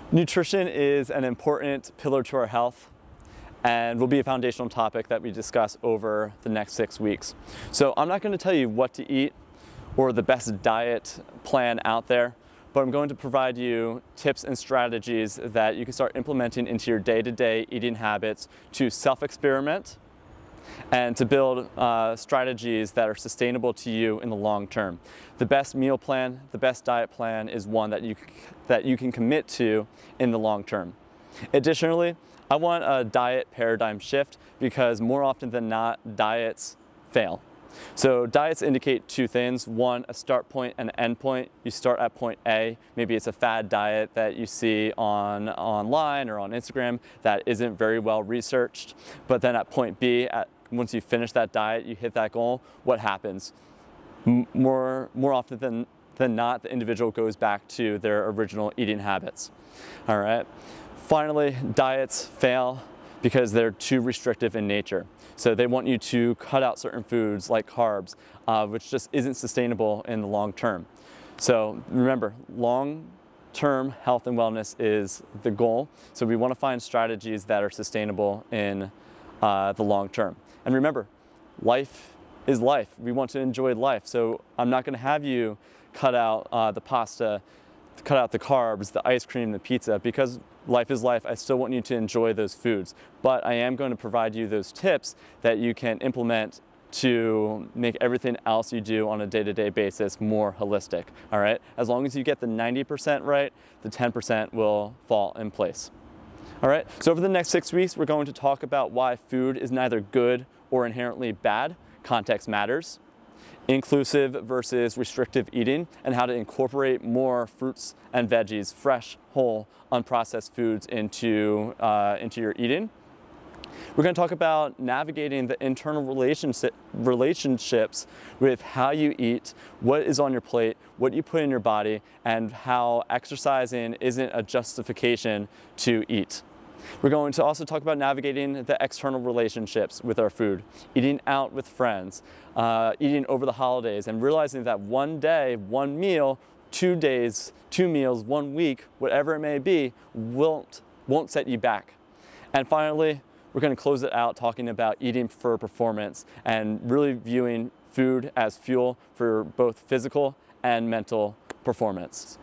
Nutrition is an important pillar to our health and will be a foundational topic that we discuss over the next 6 weeks. So I'm not going to tell you what to eat or the best diet plan out there, but I'm going to provide you tips and strategies that you can start implementing into your day-to-day eating habits to self-experiment and to build strategies that are sustainable to you in the long term. The best meal plan, the best diet plan is one that you can commit to in the long term. Additionally, I want a diet paradigm shift because more often than not, diets fail. So diets indicate two things. One, a start point and an end point. You start at point A. Maybe it's a fad diet that you see online or on Instagram that isn't very well researched. But then at point B, once you finish that diet, you hit that goal, what happens? More often than not, the individual goes back to their original eating habits. All right. Finally, diets fail because they're too restrictive in nature. So they want you to cut out certain foods like carbs, which just isn't sustainable in the long term. So remember, long-term health and wellness is the goal. So we want to find strategies that are sustainable in the long term. And remember, life is life. We want to enjoy life. So I'm not going to have you cut out the pasta, cut out the carbs, the ice cream, the pizza, because life is life. I still want you to enjoy those foods, but I am going to provide you those tips that you can implement to make everything else you do on a day-to-day basis more holistic, all right? As long as you get the 90% right, the 10% will fall in place. All right, so over the next 6 weeks, we're going to talk about why food is neither good or inherently bad. Context matters. Inclusive versus restrictive eating, and how to incorporate more fruits and veggies, fresh, whole, unprocessed foods into your eating. We're going to talk about navigating the internal relationships with how you eat, what is on your plate, what you put in your body, and how exercising isn't a justification to eat. We're going to also talk about navigating the external relationships with our food, eating out with friends, eating over the holidays, and realizing that one day, one meal, 2 days, 2 meals, 1 week, whatever it may be, won't set you back. And finally, we're going to close it out talking about eating for performance and really viewing food as fuel for both physical and mental performance.